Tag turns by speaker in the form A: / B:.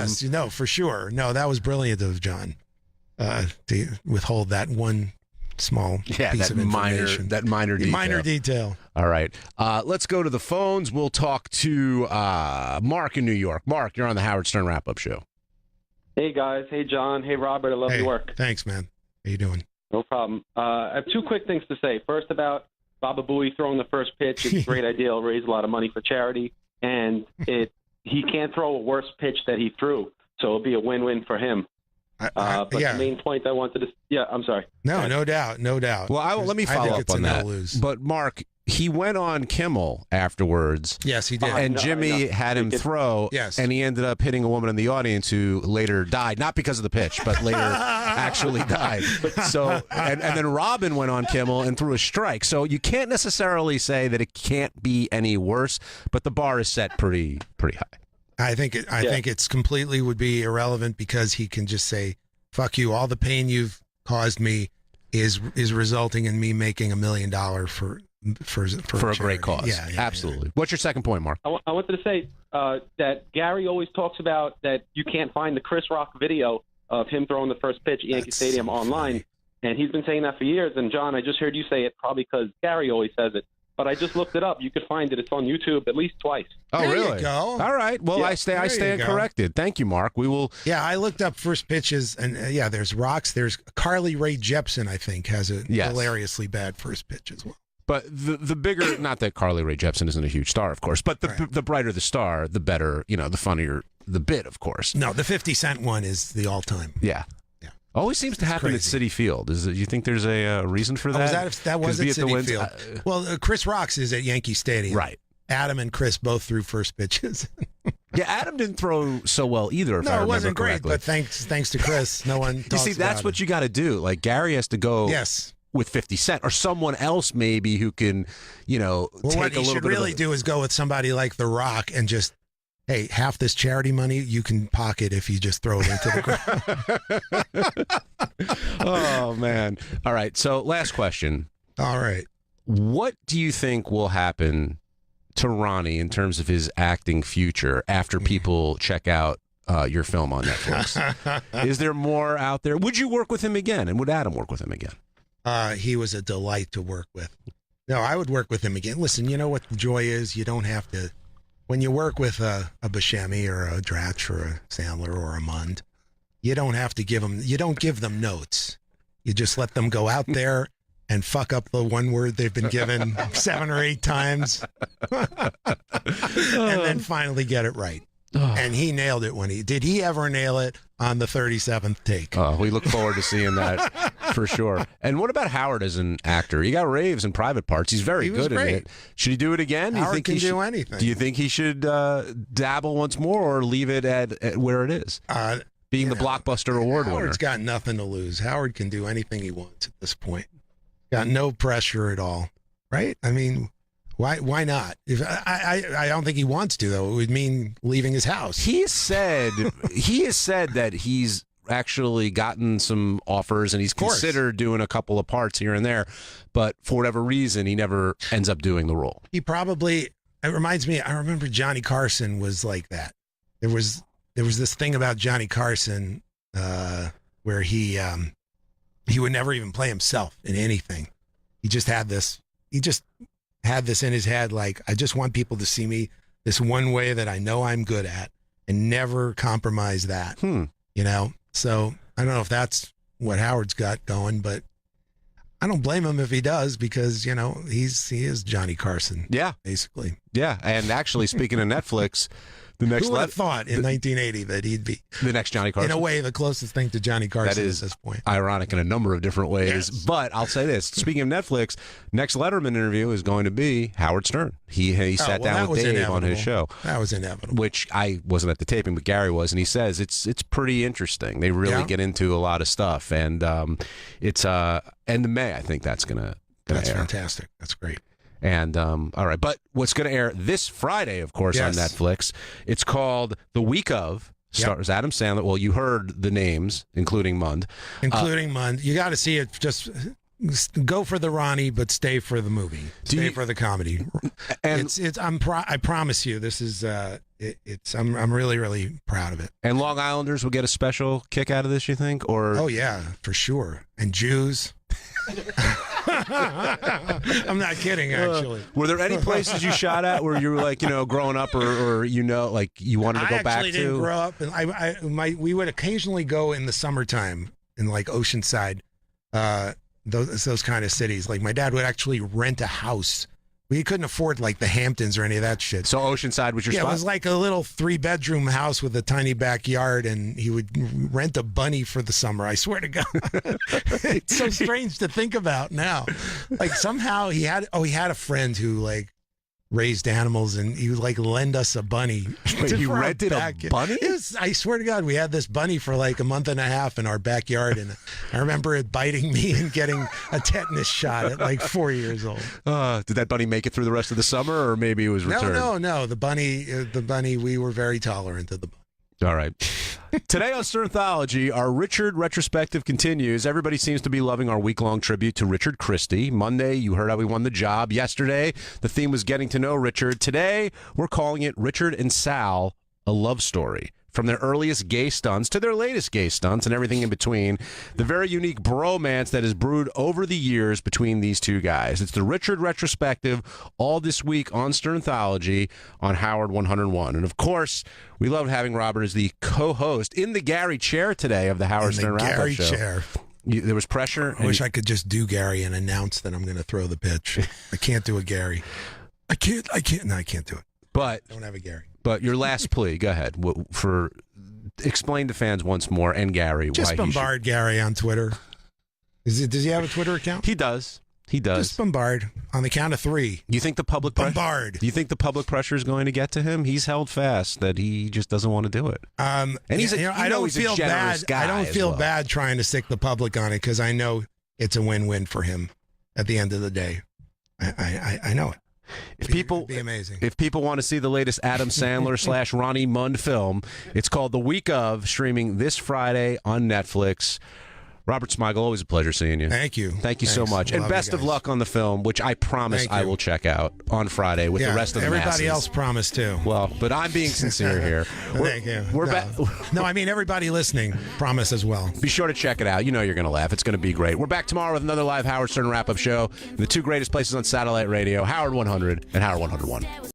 A: Yes, for sure. No, that was brilliant of John to withhold that one small piece of information.
B: That minor detail.
A: Minor detail.
B: All right. Let's go to the phones. We'll talk to Mark in New York. Mark, you're on the Howard Stern Wrap-Up Show.
C: Hey, guys. Hey, John. Hey, Robert. I love your work.
A: Thanks, man. How you doing?
C: No problem. I have two quick things to say. First, about Baba Booey throwing the first pitch. It's a great idea. It'll raise a lot of money for charity. And he can't throw a worse pitch that he threw, so it'll be a win-win for him. But the main point I wanted to... Yeah, I'm sorry.
A: No doubt.
B: Well, let me follow up on that. But, Mark, he went on Kimmel afterwards.
A: Yes, he did.
B: And Jimmy had him throw, and he ended up hitting a woman in the audience who later died, not because of the pitch, but later actually died. So, and then Robin went on Kimmel and threw a strike. So you can't necessarily say that it can't be any worse, but the bar is set pretty high.
A: I think it's completely would be irrelevant because he can just say, "Fuck you! All the pain you've caused me is resulting in me making $1 million for
B: a great cause." Yeah, absolutely. Yeah. What's your second point, Mark?
C: I wanted to say that Gary always talks about that you can't find the Chris Rock video of him throwing the first pitch at Yankee Stadium online, and he's been saying that for years. And John, I just heard you say it probably because Gary always says it. But I just looked it up. You could find it. It's on YouTube at least twice.
B: Oh,
A: there
B: really?
A: You go.
B: All right. Well, I stand corrected. Thank you, Mark. We will.
A: Yeah, I looked up first pitches, and there's rocks. There's Carly Rae Jepsen, I think, has a hilariously bad first pitch as well.
B: But the bigger, not that Carly Rae Jepsen isn't a huge star, of course, but the brighter the star, the better, the funnier the bit, of course.
A: No, the 50 Cent one is the all-time.
B: Yeah. Always seems to happen at Citi Field. You think there's a reason for that?
A: That was at Citi Field. Well, Chris Rock's is at Yankee Stadium.
B: Right.
A: Adam and Chris both threw first pitches.
B: Yeah, Adam didn't throw so well either.
A: No, it wasn't great, but thanks to Chris, no one.
B: You see, that's what you got to do. Like Gary has to go.
A: Yes.
B: With 50 Cent or someone else maybe who can, take
A: what you should really do is go with somebody like The Rock and just. Hey, half this charity money you can pocket if you just throw it into the ground.
B: Oh, man. All right. So last question.
A: All right.
B: What do you think will happen to Ronnie in terms of his acting future after people check out your film on Netflix? Is there more out there? Would you work with him again? And would Adam work with him again?
A: He was a delight to work with. No, I would work with him again. Listen, you know what the joy is? You don't have to... When you work with a Buscemi or a Dratch or a Sandler or a Mund, you don't have to give them notes. You just let them go out there and fuck up the one word they've been given 7 or 8 times and then finally get it right. And he nailed it did he ever nail it on the 37th take?
B: We look forward to seeing that for sure. And what about Howard as an actor? He got raves in Private Parts. He's very good at it. Should he do it again?
A: Howard can do anything.
B: Do you think he should dabble once more or leave it at where it is? Being the Blockbuster Award winner.
A: Howard's got nothing to lose. Howard can do anything he wants at this point. Got no pressure at all. Right? I mean... Why not? If I don't think he wants to, though. It would mean leaving his house.
B: He has said that he's actually gotten some offers and he's considered doing a couple of parts here and there, but for whatever reason, he never ends up doing the role.
A: He probably. It reminds me. I remember Johnny Carson was like that. There was this thing about Johnny Carson where he would never even play himself in anything. He just had this. Had this in his head, like, I just want people to see me this one way that I know I'm good at and never compromise that, So I don't know if that's what Howard's got going, but I don't blame him if he does because, he is Johnny Carson.
B: Yeah.
A: Basically.
B: Yeah. And actually, speaking of Netflix, the next...
A: Who would have thought in 1980 that he'd be...
B: The next Johnny Carson?
A: In a way, the closest thing to Johnny Carson
B: that is
A: at this point.
B: Ironic in a number of different ways. Yes. But I'll say this. Speaking of Netflix, next Letterman interview is going to be Howard Stern. He sat down with Dave on his show.
A: That was inevitable.
B: Which I wasn't at the taping, but Gary was, and he says it's pretty interesting. They really get into a lot of stuff. And it's end of May, I think that's going to
A: That's
B: air.
A: Fantastic. That's great.
B: And, all right. But what's going to air this Friday, of course, on Netflix, it's called The Week Of. Stars Adam Sandler. Well, you heard the names, including Mund.
A: Mund. You got to see it just go for the Ronnie, but stay for the movie. Stay for the comedy. And I promise you, this is I'm really, really proud of it.
B: And Long Islanders will get a special kick out of this, you think? Or
A: oh yeah, for sure. And Jews. I'm not kidding, actually.
B: Were there any places you shot at where you were like, growing up, or like you wanted to go back to? I
A: actually didn't grow up, and we would occasionally go in the summertime in like Oceanside, those kind of cities. Like my dad would actually rent a house. We couldn't afford like the Hamptons or any of that shit.
B: So Oceanside was your spot?
A: Yeah, it was like a little 3-bedroom house with a tiny backyard, and he would rent a bunny for the summer. I swear to God. It's so strange to think about now. Like somehow he had a friend who like raised animals, and he would like lend us a bunny.
B: Wait, he rented a bunny?
A: I swear to God, we had this bunny for like a month and a half in our backyard, and I remember it biting me and getting a tetanus shot at like 4 years old.
B: Did that bunny make it through the rest of the summer, or maybe it was returned?
A: No. The bunny, we were very tolerant of the bunny.
B: All right. Today on Sternthology, our Richard retrospective continues. Everybody seems to be loving our week-long tribute to Richard Christie. Monday, you heard how we won the job. Yesterday, the theme was getting to know Richard. Today, we're calling it Richard and Sal, a love story. From their earliest gay stunts to their latest gay stunts and everything in between, the very unique bromance that has brewed over the years between these two guys. It's the Richard retrospective, all this week on Sternthology on Howard 101. And of course, we loved having Robert as the co-host in the Gary chair today of the Howard Stern Wrap-Up Show.
A: Chair.
B: There was pressure.
A: I wish I could just do Gary and announce that I'm going to throw the pitch. I can't do a Gary. I can't do it.
B: But
A: I don't have a Gary.
B: But your last plea, go ahead. Explain to fans once more, and Gary,
A: just
B: why
A: bombard Gary on Twitter. Does he have a Twitter account?
B: He does.
A: Just bombard on the count of 3.
B: You think the public
A: bombard?
B: Do you think the public pressure is going to get to him? He's held fast that he just doesn't want to do it.
A: And I don't feel bad. I don't feel bad trying to stick the public on it because I know it's a win-win for him. At the end of the day, I know it. It'd be amazing.
B: If people want to see the latest Adam Sandler / Ronnie Mund film, it's called The Week Of, streaming this Friday on Netflix. Robert Smigel, always a pleasure seeing you.
A: Thank you.
B: Thank you so much. And best of luck on the film, which I promise I will check out on Friday with the rest of the
A: everybody
B: masses.
A: else promised too.
B: Well, but I'm being sincere here.
A: Thank you. No, I mean everybody listening promise as well.
B: Be sure to check it out. You know you're going to laugh. It's going to be great. We're back tomorrow with another live Howard Stern wrap-up show. The two greatest places on satellite radio, Howard 100 and Howard 101.